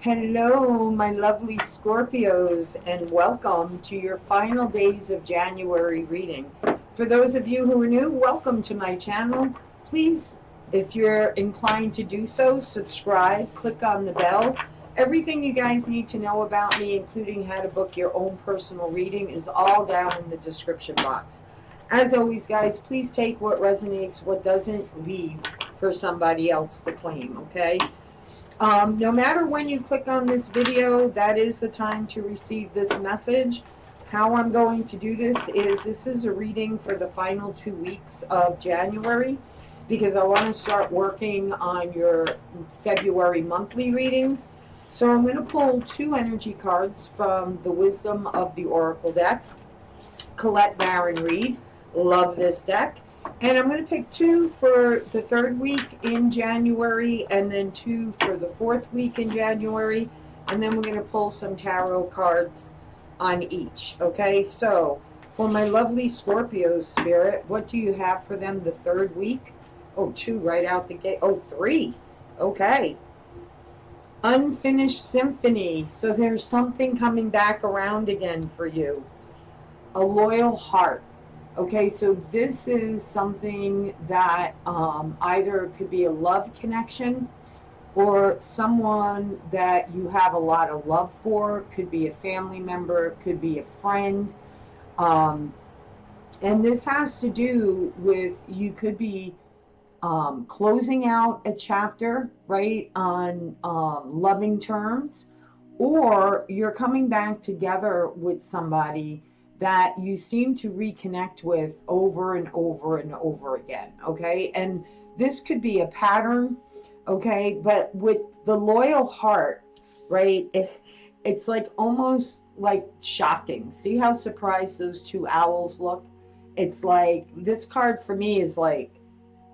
Hello, my lovely Scorpios, and welcome to your final days of January reading. For those of you who are new, welcome to my channel. Please, if you're inclined to do so, subscribe, click on the bell. Everything you guys need to know about me, including how to book your own personal reading, is all down in the description box. As always, guys, please take what resonates, what doesn't, leave for somebody else to claim, okay? No matter when you click on this video, that is the time to receive this message. How I'm going to do this is a reading for the final 2 weeks of January, because I want to start working on your February monthly readings. So I'm going to pull 2 energy cards from the Wisdom of the Oracle deck. Colette Baron Reed. Love this deck. And I'm going to pick 2 for the 3rd week in January, and then 2 for the 4th week in January. And then we're going to pull some tarot cards on each. Okay, so for my lovely Scorpio spirit, what do you have for them the 3rd week? Oh, 2 right out the gate. Oh, 3. Okay. Unfinished symphony. So there's something coming back around again for you. A loyal heart. Okay, so this is something that either could be a love connection or someone that you have a lot of love for. Could be a family member, could be a friend. And this has to do with, you could be closing out a chapter, right, on loving terms, or you're coming back together with somebody that you seem to reconnect with over and over and over again, okay? And this could be a pattern, okay? But with the loyal heart, right, it's like almost like shocking. See how surprised those 2 owls look? It's like, this card for me is like,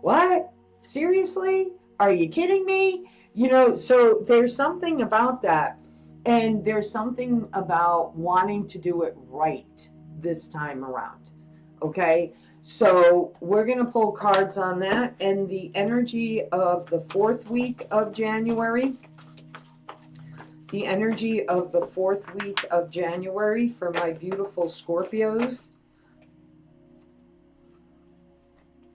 what? Seriously? Are you kidding me? You know, so there's something about that. And there's something about wanting to do it right this time around. Okay, so we're going to pull cards on that. And the energy of the 4th week of January. The energy of the 4th week of January for my beautiful Scorpios.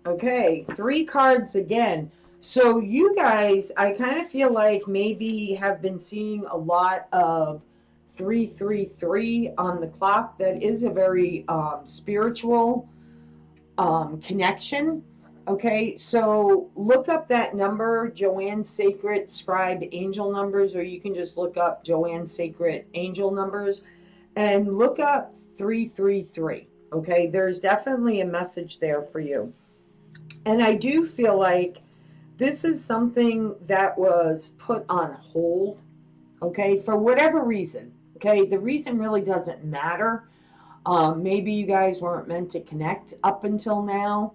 Okay, 3 cards again. So you guys, I kind of feel like maybe have been seeing a lot of 333 on the clock. That is a very spiritual connection. Okay, so look up that number, Joanne's Sacred Scribe Angel Numbers, or you can just look up Joanne's Sacred Angel Numbers and look up 333. Okay, there's definitely a message there for you. And I do feel like this is something that was put on hold, okay, for whatever reason. Okay, the reason really doesn't matter. Maybe you guys weren't meant to connect up until now.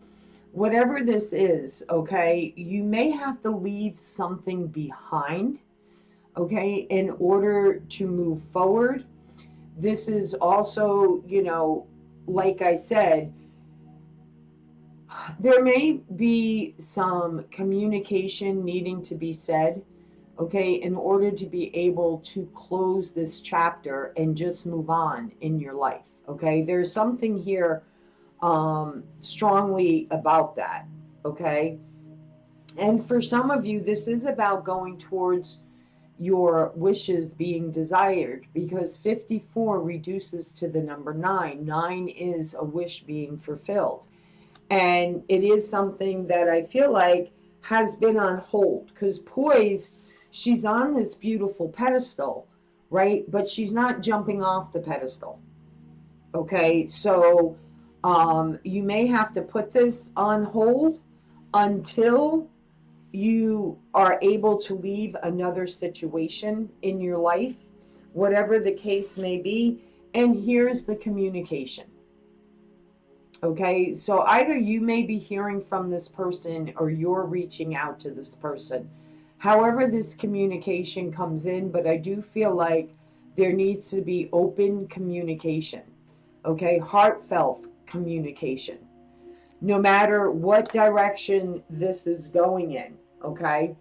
Whatever this is, okay, you may have to leave something behind, okay, in order to move forward. This is also, you know, like I said, there may be some communication needing to be said, okay, in order to be able to close this chapter and just move on in your life, okay? There's something here strongly about that, okay? And for some of you, this is about going towards your wishes being desired, because 54 reduces to the number 9. 9 is a wish being fulfilled. And it is something that I feel like has been on hold, because Poise, she's on this beautiful pedestal, right? But she's not jumping off the pedestal. Okay, so you may have to put this on hold until you are able to leave another situation in your life, whatever the case may be. And here's the communication. Okay, so either you may be hearing from this person or you're reaching out to this person. However this communication comes in, but I do feel like there needs to be open communication. Okay, heartfelt communication. No matter what direction this is going in. Okay,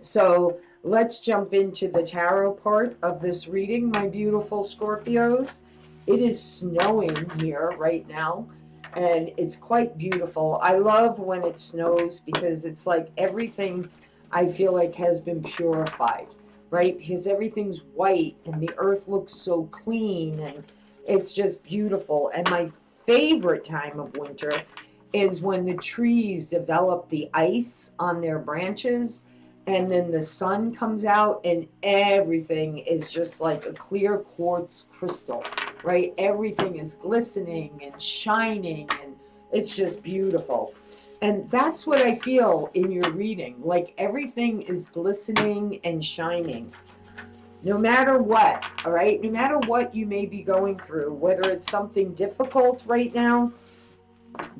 so Let's jump into the tarot part of this reading, my beautiful Scorpios. It is snowing here right now, and it's quite beautiful. I love when it snows because it's like everything I feel like has been purified, right? Because everything's white and the earth looks so clean, and it's just beautiful. And my favorite time of winter is when the trees develop the ice on their branches, and then the sun comes out and everything is just like a clear quartz crystal, right? Everything is glistening and shining, and it's just beautiful. And that's what I feel in your reading. Like everything is glistening and shining. No matter what, all right? No matter what you may be going through, whether it's something difficult right now,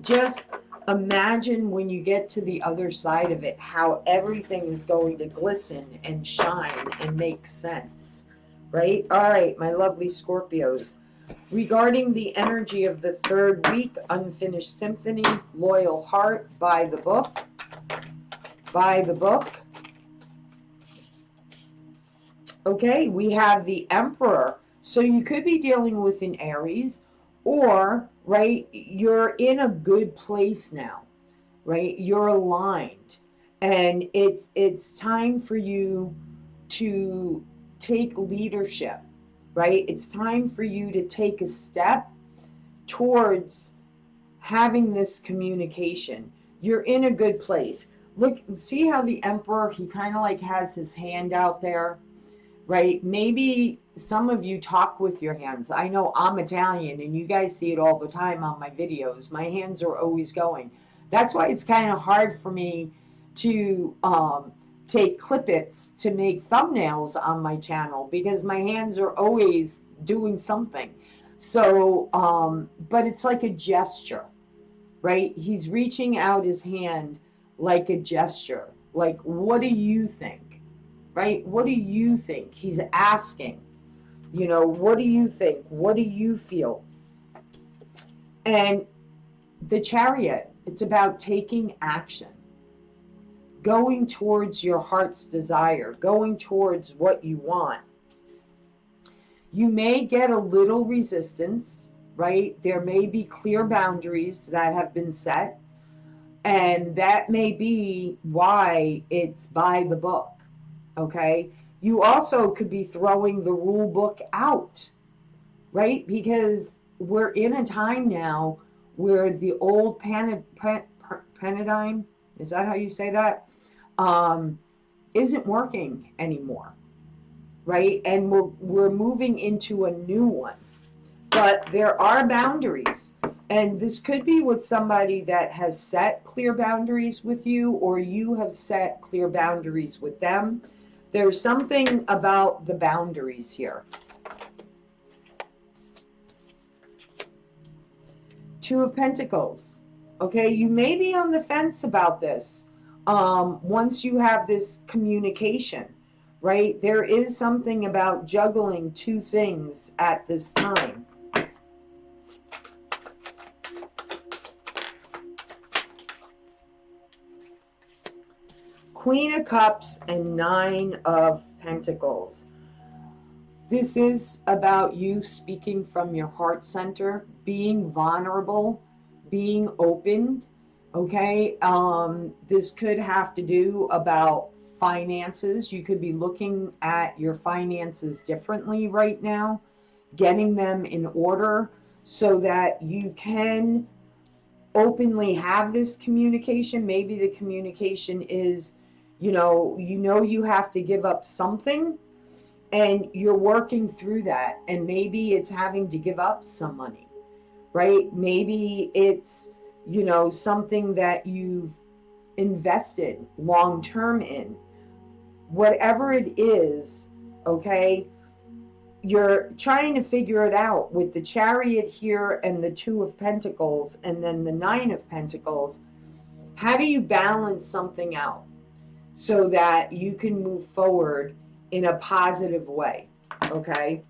just imagine when you get to the other side of it, how everything is going to glisten and shine and make sense, right? All right, my lovely Scorpios. Regarding the energy of the third week, Unfinished Symphony, Loyal Heart, by the book. By the book. Okay, we have the Emperor. So you could be dealing with an Aries, or, right, you're in a good place now, right? You're aligned. And it's time for you to take leadership, right? It's time for you to take a step towards having this communication. You're in a good place. Look, see how the Emperor, he kind of like has his hand out there, right? Maybe some of you talk with your hands. I know I'm Italian and you guys see it all the time on my videos. My hands are always going. That's why it's kind of hard for me to take clippets to make thumbnails on my channel, because my hands are always doing something. So, but it's like a gesture, right? He's reaching out his hand like a gesture. Like, what do you think? Right? What do you think? He's asking, what do you think? What do you feel? And the Chariot, it's about taking action, going towards your heart's desire, going towards what you want. You may get a little resistance, right? There may be clear boundaries that have been set, and that may be why it's by the book. Okay, you also could be throwing the rule book out, right? Because we're in a time now where the old paradigm, is that how you say that? Isn't working anymore, right? And we're moving into a new one. But there are boundaries. And this could be with somebody that has set clear boundaries with you, or you have set clear boundaries with them. There's something about the boundaries here. Two of Pentacles. Okay, you may be on the fence about this. Once you have this communication, right? There is something about juggling two things at this time. Queen of Cups and Nine of Pentacles. This is about you speaking from your heart center, being vulnerable, being open, okay? This could have to do about finances. You could be looking at your finances differently right now, getting them in order so that you can openly have this communication. Maybe the communication is, you have to give up something, and you're working through that. And maybe it's having to give up some money, right? Maybe it's, something that you've invested long term in. Whatever it is, okay, you're trying to figure it out with the Chariot here and the Two of Pentacles and then the Nine of Pentacles. How do you balance something out so that you can move forward in a positive way? Okay.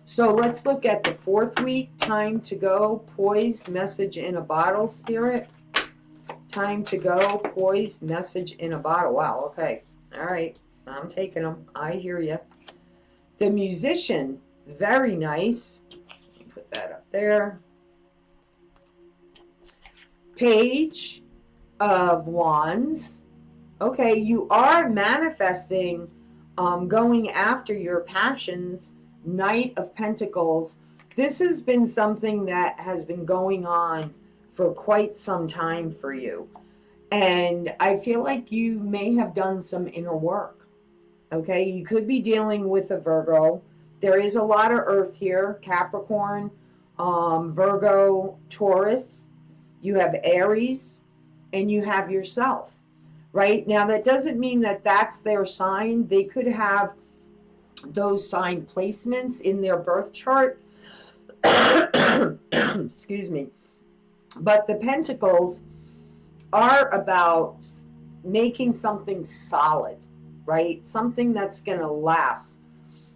So let's look at the fourth week. Time to go. Poised. Message in a bottle, Spirit. Time to go. Poised. Message in a bottle. Wow. Okay. All right. I'm taking them. I hear you. The Musician, very nice. Put that up there. Page of Wands. Okay, you are manifesting, going after your passions. Knight of Pentacles. This has been something that has been going on for quite some time for you. And I feel like you may have done some inner work. Okay, you could be dealing with a Virgo. There is a lot of earth here. Capricorn, Virgo, Taurus. You have Aries, and you have yourself. Right? Now, that doesn't mean that that's their sign. They could have those sign placements in their birth chart. Excuse me. But the Pentacles are about making something solid, right? Something that's going to last.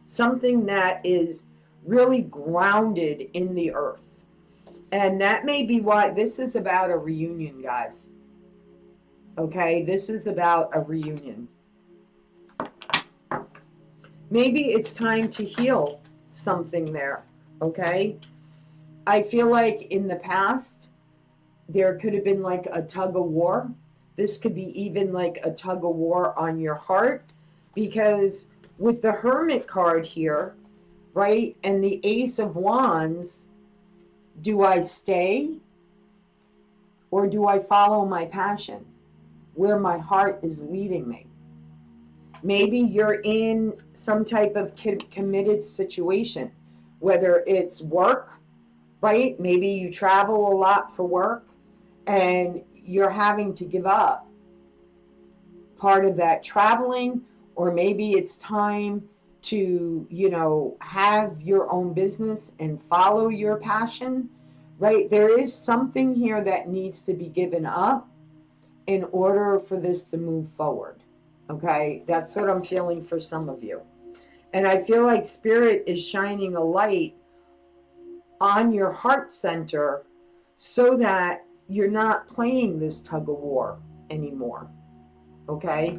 Something that is really grounded in the earth. And that may be why this is about a reunion, guys. Okay, this is about a reunion. Maybe it's time to heal something there, okay? I feel like in the past, there could have been like a tug of war. This could be even like a tug of war on your heart, because with the Hermit card here, right, and the Ace of Wands, do I stay or do I follow my passion? Where my heart is leading me. Maybe you're in some type of committed situation, whether it's work, right? Maybe you travel a lot for work and you're having to give up part of that traveling, or maybe it's time to, have your own business and follow your passion, right? There is something here that needs to be given up in order for this to move forward. Okay, that's what I'm feeling for some of you. And I feel like Spirit is shining a light on your heart center so that you're not playing this tug of war anymore. Okay,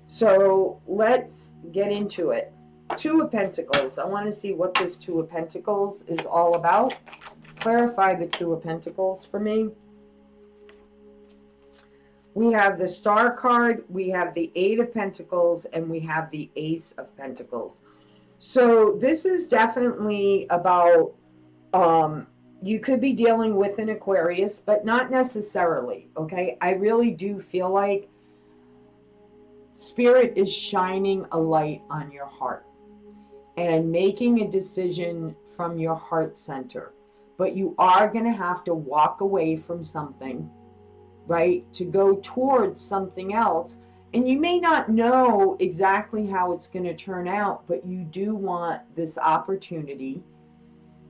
so let's get into it. Two of Pentacles. I want to see what this Two of Pentacles is all about. Clarify the Two of Pentacles for me. We have the Star card, we have the Eight of Pentacles, and we have the Ace of Pentacles. So this is definitely about, you could be dealing with an Aquarius, but not necessarily, okay? I really do feel like Spirit is shining a light on your heart and making a decision from your heart center. But you are going to have to walk away from something, right, to go towards something else. And you may not know exactly how it's going to turn out, but you do want this opportunity,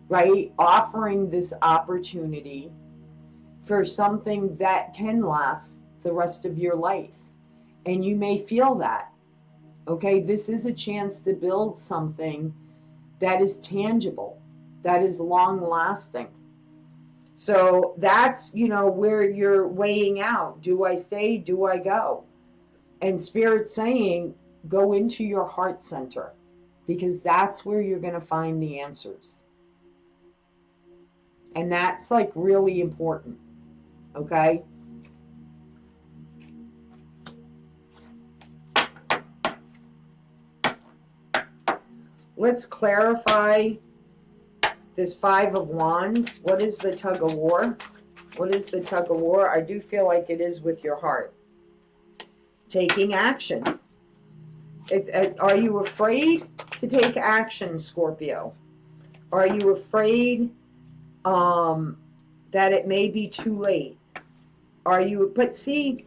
right? Offering this opportunity for something that can last the rest of your life. And you may feel that, okay? This is a chance to build something that is tangible, that is long lasting. So that's, where you're weighing out. Do I stay? Do I go? And Spirit's saying, go into your heart center, because that's where you're going to find the answers. And that's like really important. Okay? Let's clarify this Five of Wands. What is the tug of war? What is the tug of war? I do feel like it is with your heart. Taking action. Are you afraid to take action, Scorpio? Are you afraid that it may be too late? But see,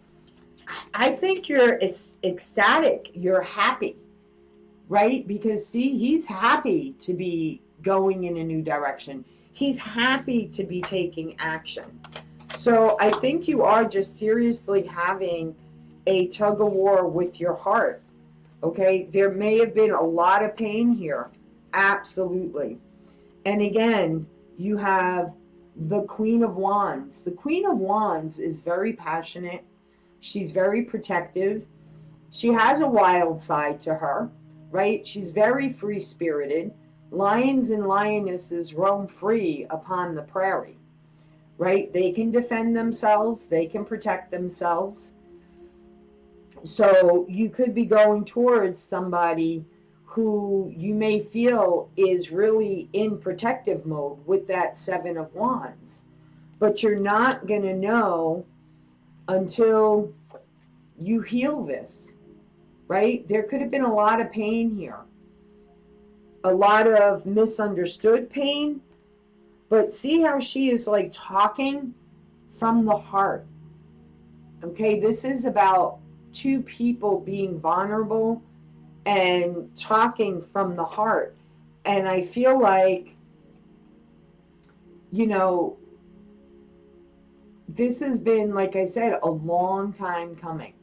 I think you're ecstatic. You're happy, right? Because see, he's happy to be going in a new direction. He's happy to be taking action. So I think you are just seriously having a tug of war with your heart. Okay, there may have been a lot of pain here. Absolutely. And again, you have the Queen of Wands. The Queen of Wands is very passionate. She's very protective. She has a wild side to her, right? She's very free spirited. Lions and lionesses roam free upon the prairie, right? They can defend themselves, they can protect themselves. So you could be going towards somebody who you may feel is really in protective mode with that Seven of Wands. But you're not going to know until you heal this, right? There could have been a lot of pain here, a lot of misunderstood pain. But see how she is like talking from the heart. Okay, this is about two people being vulnerable and talking from the heart. And I feel like, you know, this has been, like I said, a long time coming.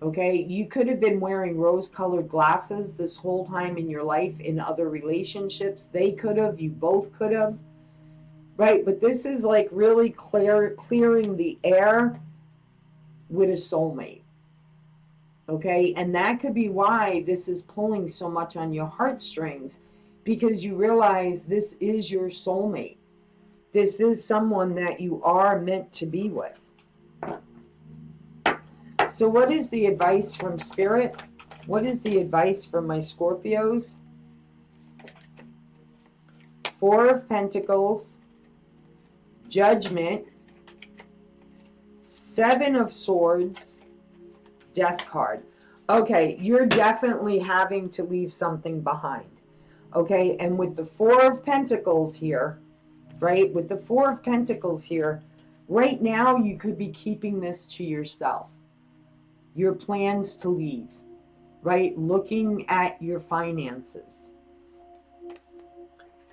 Okay, you could have been wearing rose colored glasses this whole time in your life in other relationships. They could have, you both could have, right? But this is like really clearing the air with a soulmate. Okay, and that could be why this is pulling so much on your heartstrings, because you realize this is your soulmate. This is someone that you are meant to be with. So what is the advice from Spirit? What is the advice from my Scorpios? Four of Pentacles, Judgment, Seven of Swords, Death card. Okay, you're definitely having to leave something behind. Okay, and with the Four of Pentacles here, right? With the Four of Pentacles here, right now you could be keeping this to yourself. Your plans to leave, right? Looking at your finances.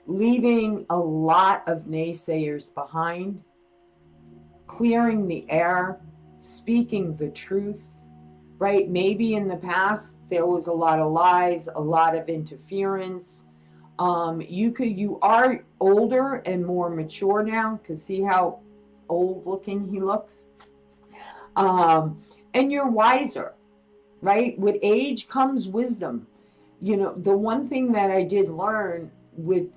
Leaving a lot of naysayers behind. Clearing the air. Speaking the truth. Right? Maybe in the past there was a lot of lies, a lot of interference. You are older and more mature now, because see how old looking he looks? And you're wiser, right? With age comes wisdom. You know, the one thing that I did learn with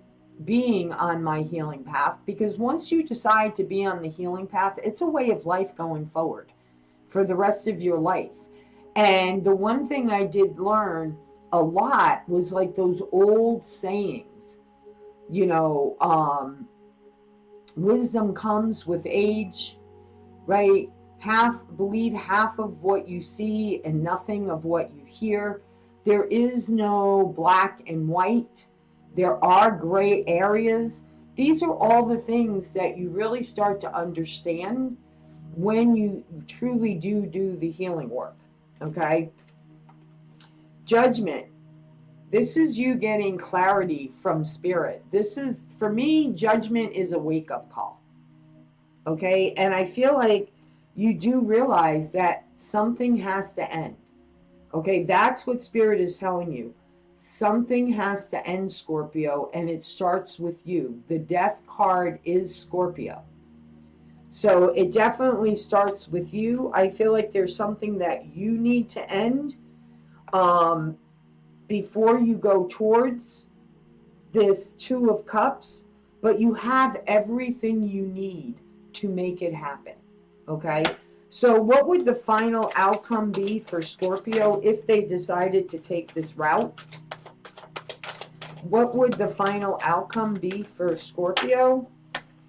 being on my healing path, because once you decide to be on the healing path, it's a way of life going forward for the rest of your life. And the one thing I did learn a lot was like those old sayings, you know, wisdom comes with age, right? Believe half of what you see and nothing of what you hear. There is no black and white. There are gray areas. These are all the things that you really start to understand when you truly do the healing work. Okay? Judgment. This is you getting clarity from Spirit. This is, for me, judgment is a wake-up call. Okay? And I feel like you do realize that something has to end. Okay? That's what Spirit is telling you. Something has to end, Scorpio, and it starts with you. The Death card is Scorpio. So it definitely starts with you. I feel like there's something that you need to end before you go towards this Two of Cups, but you have everything you need to make it happen. Okay? So what would the final outcome be for Scorpio if they decided to take this route? What would the final outcome be for Scorpio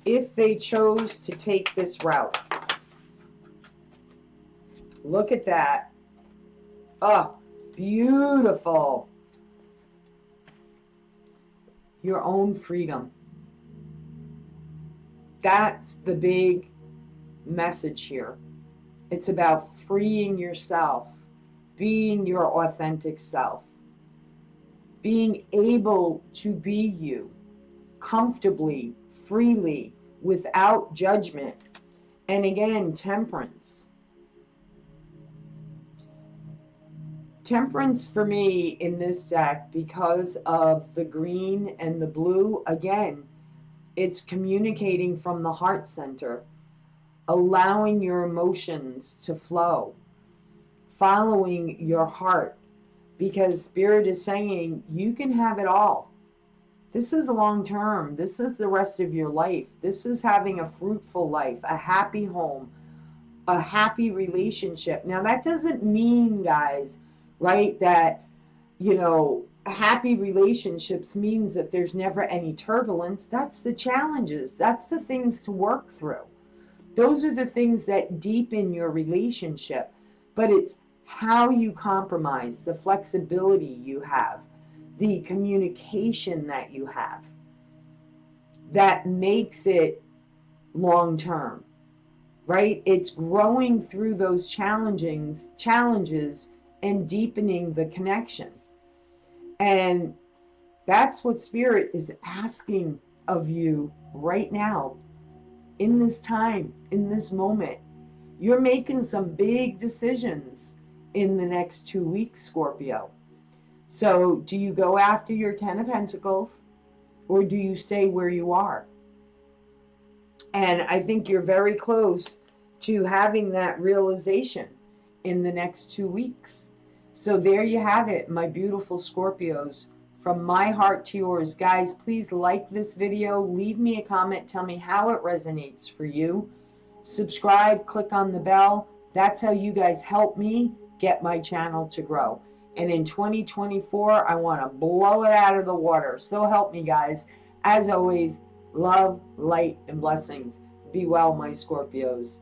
if they chose to take this route? Look at that. Oh, beautiful. Your own freedom. That's the big message here. It's about freeing yourself, being your authentic self, being able to be you comfortably, freely, without judgment. And again, temperance. Temperance for me in this deck, because of the green and the blue, again, it's communicating from the heart center, allowing your emotions to flow, following your heart, because Spirit is saying you can have it all. This is long term. This is the rest of your life. This is having a fruitful life, a happy home, a happy relationship. Now, that doesn't mean, guys, right, that, happy relationships means that there's never any turbulence. That's the challenges. That's the things to work through. Those are the things that deepen your relationship. But it's how you compromise, the flexibility you have, the communication that you have, that makes it long term, right? It's growing through those challenges and deepening the connection. And that's what Spirit is asking of you right now, in this time, in this moment. You're making some big decisions in the next 2 weeks, Scorpio. So do you go after your 10 of Pentacles, or do you stay where you are? And I think you're very close to having that realization in the next 2 weeks. So there you have it, my beautiful Scorpios. From my heart to yours. Guys, please like this video. Leave me a comment. Tell me how it resonates for you. Subscribe, click on the bell. That's how you guys help me get my channel to grow. And in 2024, I want to blow it out of the water. So help me, guys. As always, love, light, and blessings. Be well, my Scorpios.